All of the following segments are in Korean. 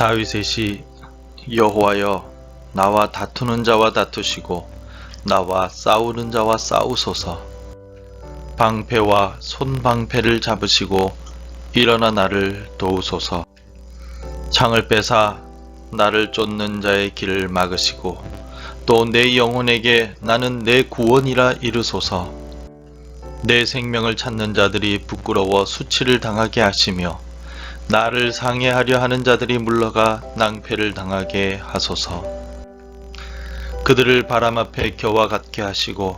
다윗의 여호와여, 나와 다투는 자와 다투시고 나와 싸우는 자와 싸우소서. 방패와 손방패를 잡으시고 일어나 나를 도우소서. 창을 빼사 나를 쫓는 자의 길을 막으시고 또 내 영혼에게 나는 내 구원이라 이르소서. 내 생명을 찾는 자들이 부끄러워 수치를 당하게 하시며 나를 상해하려 하는 자들이 물러가 낭패를 당하게 하소서. 그들을 바람 앞에 겨와 같게 하시고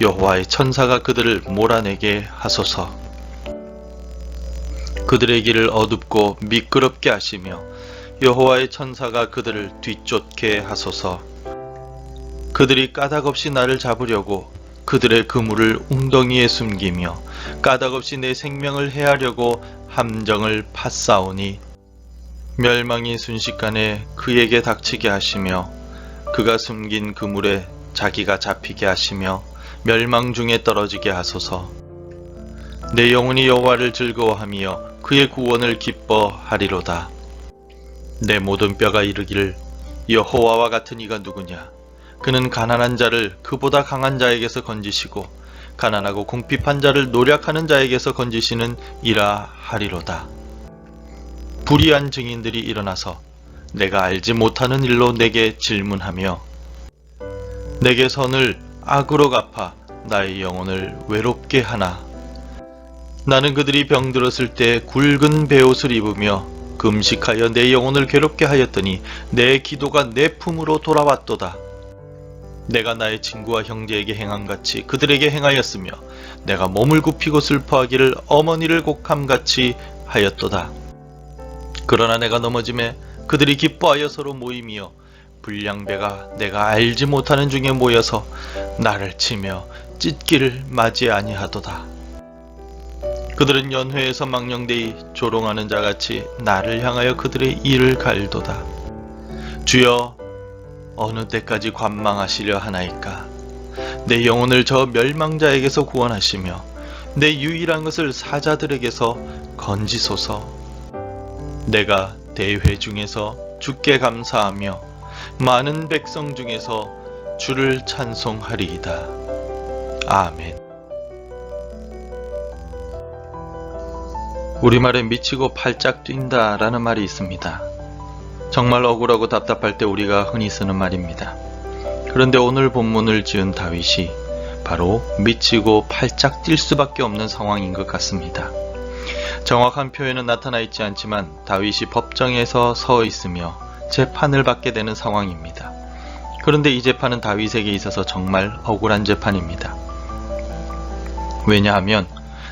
여호와의 천사가 그들을 몰아내게 하소서. 그들의 길을 어둡고 미끄럽게 하시며 여호와의 천사가 그들을 뒤쫓게 하소서. 그들이 까닭없이 나를 잡으려고 그들의 그물을 웅덩이에 숨기며 까닭없이 내 생명을 해하려고 함정을 팠사오니 멸망이 순식간에 그에게 닥치게 하시며 그가 숨긴 그물에 자기가 잡히게 하시며 멸망 중에 떨어지게 하소서. 내 영혼이 여호와를 즐거워하며 그의 구원을 기뻐하리로다. 내 모든 뼈가 이르기를 여호와와 같은 이가 누구냐. 그는 가난한 자를 그보다 강한 자에게서 건지시고 가난하고 궁핍한 자를 노력하는 자에게서 건지시는 이라 하리로다. 불의한 증인들이 일어나서 내가 알지 못하는 일로 내게 질문하며 내게 선을 악으로 갚아 나의 영혼을 외롭게 하나. 나는 그들이 병들었을 때 굵은 베옷을 입으며 금식하여 내 영혼을 괴롭게 하였더니 내 기도가 내 품으로 돌아왔도다. 내가 나의 친구와 형제에게 행함같이 그들에게 행하였으며 내가 몸을 굽히고 슬퍼하기를 어머니를 곡함같이 하였도다. 그러나 내가 넘어짐에 그들이 기뻐하여 서로 모임이여 불량배가 내가 알지 못하는 중에 모여서 나를 치며 찢기를 맞이 아니하도다. 그들은 연회에서 망령되이 조롱하는 자같이 나를 향하여 그들의 이를 갈도다. 주여, 어느 때까지 관망하시려 하나이까. 내 영혼을 저 멸망자에게서 구원하시며 내 유일한 것을 사자들에게서 건지소서. 내가 대회 중에서 주께 감사하며 많은 백성 중에서 주를 찬송하리이다. 아멘. 우리말에 미치고 팔짝 뛴다 라는 말이 있습니다. 정말 억울하고 답답할 때 우리가 흔히 쓰는 말입니다. 그런데 오늘 본문을 지은 다윗이 바로 미치고 팔짝 뛸 수밖에 없는 상황인 것 같습니다. 정확한 표현은 나타나 있지 않지만 다윗이 법정에서 서 있으며 재판을 받게 되는 상황입니다. 그런데 이 재판은 다윗에게 있어서 정말 억울한 재판입니다. 왜냐하면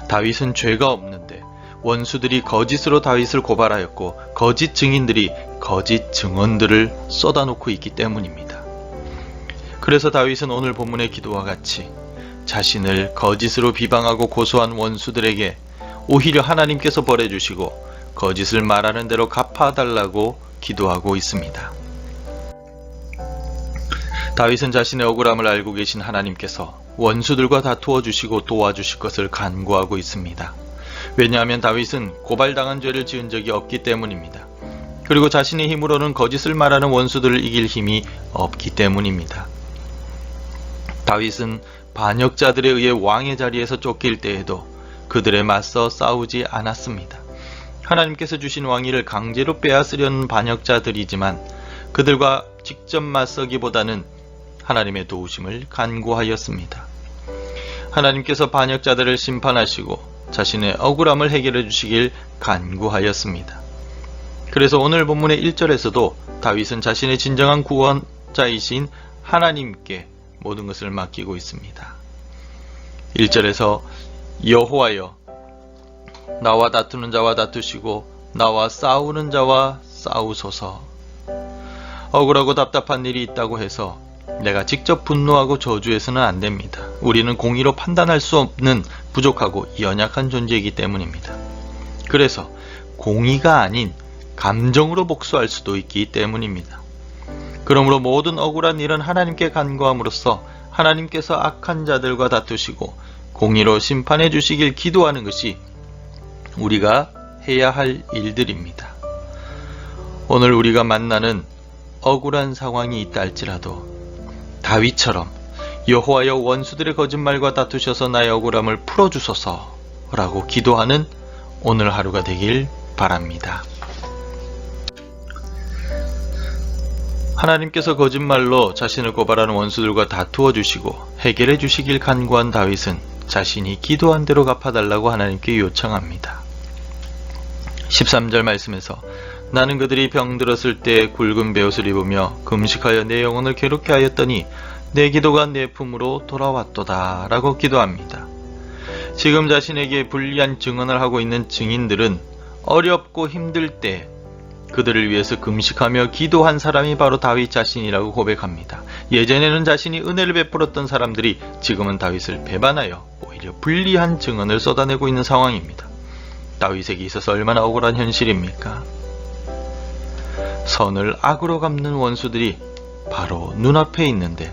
다윗은 죄가 없는데 원수들이 거짓으로 다윗을 고발하였고 거짓 증인들이 거짓 증언들을 쏟아놓고 있기 때문입니다. 그래서 다윗은 오늘 본문의 기도와 같이 자신을 거짓으로 비방하고 고소한 원수들에게 오히려 하나님께서 벌해주시고 거짓을 말하는 대로 갚아달라고 기도하고 있습니다. 다윗은 자신의 억울함을 알고 계신 하나님께서 원수들과 다투어 주시고 도와주실 것을 간구하고 있습니다. 왜냐하면 다윗은 고발당한 죄를 지은 적이 없기 때문입니다. 그리고 자신의 힘으로는 거짓을 말하는 원수들을 이길 힘이 없기 때문입니다. 다윗은 반역자들에 의해 왕의 자리에서 쫓길 때에도 그들에 맞서 싸우지 않았습니다. 하나님께서 주신 왕위를 강제로 빼앗으려는 반역자들이지만 그들과 직접 맞서기보다는 하나님의 도우심을 간구하였습니다. 하나님께서 반역자들을 심판하시고 자신의 억울함을 해결해 주시길 간구하였습니다. 그래서 오늘 본문의 1절에서도 다윗은 자신의 진정한 구원자이신 하나님께 모든 것을 맡기고 있습니다. 1절에서 여호와여, 나와 다투는 자와 다투시고 나와 싸우는 자와 싸우소서. 억울하고 답답한 일이 있다고 해서 내가 직접 분노하고 저주해서는 안 됩니다. 우리는 공의로 판단할 수 없는 부족하고 연약한 존재이기 때문입니다. 그래서 공의가 아닌 감정으로 복수할 수도 있기 때문입니다. 그러므로 모든 억울한 일은 하나님께 간구함으로써 하나님께서 악한 자들과 다투시고 공의로 심판해 주시길 기도하는 것이 우리가 해야 할 일들입니다. 오늘 우리가 만나는 억울한 상황이 있다 할지라도 다윗처럼 여호와여 원수들의 거짓말과 다투셔서 나의 억울함을 풀어주소서 라고 기도하는 오늘 하루가 되길 바랍니다. 하나님께서 거짓말로 자신을 고발하는 원수들과 다투어 주시고 해결해 주시길 간구한 다윗은 자신이 기도한 대로 갚아달라고 하나님께 요청합니다. 13절 말씀에서 나는 그들이 병들었을 때 굵은 베옷을 입으며 금식하여 내 영혼을 괴롭게 하였더니 내 기도가 내 품으로 돌아왔도다 라고 기도합니다. 지금 자신에게 불리한 증언을 하고 있는 증인들은 어렵고 힘들 때 그들을 위해서 금식하며 기도한 사람이 바로 다윗 자신이라고 고백합니다. 예전에는 자신이 은혜를 베풀었던 사람들이 지금은 다윗을 배반하여 오히려 불리한 증언을 쏟아내고 있는 상황입니다. 다윗에게 있어서 얼마나 억울한 현실입니까? 선을 악으로 갚는 원수들이 바로 눈앞에 있는데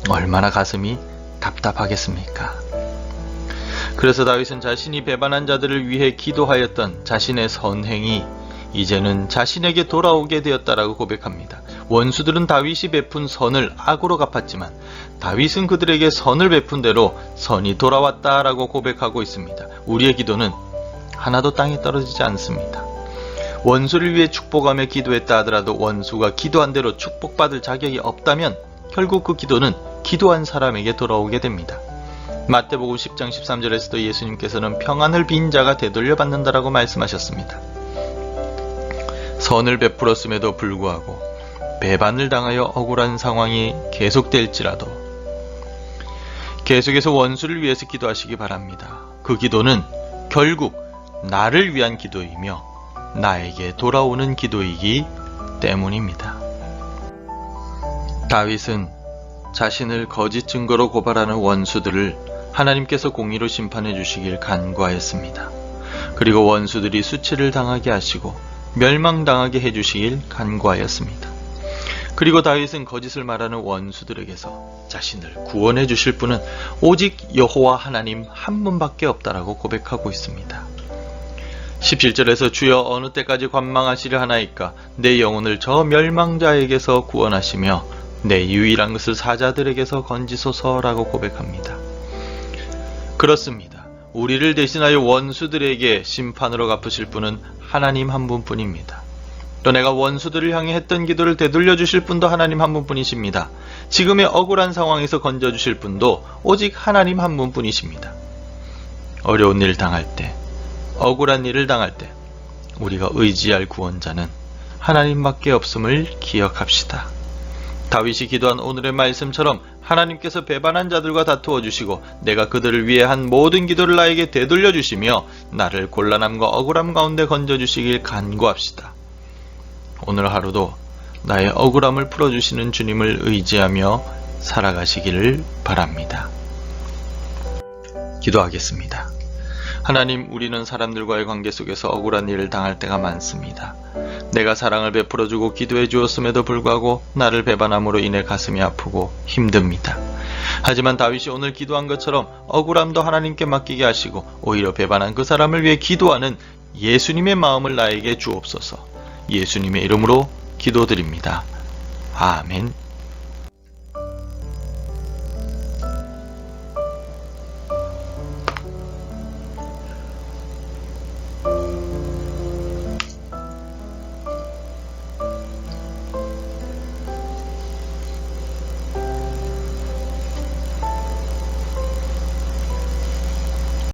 얼마나 가슴이 답답하겠습니까? 그래서 다윗은 자신이 배반한 자들을 위해 기도하였던 자신의 선행이 이제는 자신에게 돌아오게 되었다라고 고백합니다. 원수들은 다윗이 베푼 선을 악으로 갚았지만 다윗은 그들에게 선을 베푼 대로 선이 돌아왔다라고 고백하고 있습니다. 우리의 기도는 하나도 땅에 떨어지지 않습니다. 원수를 위해 축복하며 기도했다 하더라도 원수가 기도한 대로 축복받을 자격이 없다면 결국 그 기도는 기도한 사람에게 돌아오게 됩니다. 마태복음 10장 13절에서도 예수님께서는 평안을 빈 자가 되돌려 받는다라고 말씀하셨습니다. 선을 베풀었음에도 불구하고 배반을 당하여 억울한 상황이 계속될지라도 계속해서 원수를 위해서 기도하시기 바랍니다. 그 기도는 결국 나를 위한 기도이며 나에게 돌아오는 기도이기 때문입니다. 다윗은 자신을 거짓 증거로 고발하는 원수들을 하나님께서 공의로 심판해 주시길 간구하였습니다. 그리고 원수들이 수치를 당하게 하시고 멸망당하게 해주시길 간구하였습니다. 그리고 다윗은 거짓을 말하는 원수들에게서 자신을 구원해 주실 분은 오직 여호와 하나님 한 분밖에 없다라고 고백하고 있습니다. 17절에서 주여 어느 때까지 관망하시려 하나이까 내 영혼을 저 멸망자에게서 구원하시며 내 유일한 것을 사자들에게서 건지소서라고 고백합니다. 그렇습니다. 우리를 대신하여 원수들에게 심판으로 갚으실 분은 하나님 한 분뿐입니다. 또 내가 원수들을 향해 했던 기도를 되돌려 주실 분도 하나님 한 분뿐이십니다. 지금의 억울한 상황에서 건져 주실 분도 오직 하나님 한 분뿐이십니다. 어려운 일을 당할 때, 억울한 일을 당할 때 우리가 의지할 구원자는 하나님밖에 없음을 기억합시다. 다윗이 기도한 오늘의 말씀처럼 하나님께서 배반한 자들과 다투어 주시고 내가 그들을 위해 한 모든 기도를 나에게 되돌려 주시며 나를 곤란함과 억울함 가운데 건져 주시길 간구합시다. 오늘 하루도 나의 억울함을 풀어주시는 주님을 의지하며 살아가시기를 바랍니다. 기도하겠습니다. 하나님, 우리는 사람들과의 관계 속에서 억울한 일을 당할 때가 많습니다. 내가 사랑을 베풀어주고 기도해 주었음에도 불구하고 나를 배반함으로 인해 가슴이 아프고 힘듭니다. 하지만 다윗이 오늘 기도한 것처럼 억울함도 하나님께 맡기게 하시고 오히려 배반한 그 사람을 위해 기도하는 예수님의 마음을 나에게 주옵소서. 예수님의 이름으로 기도드립니다. 아멘.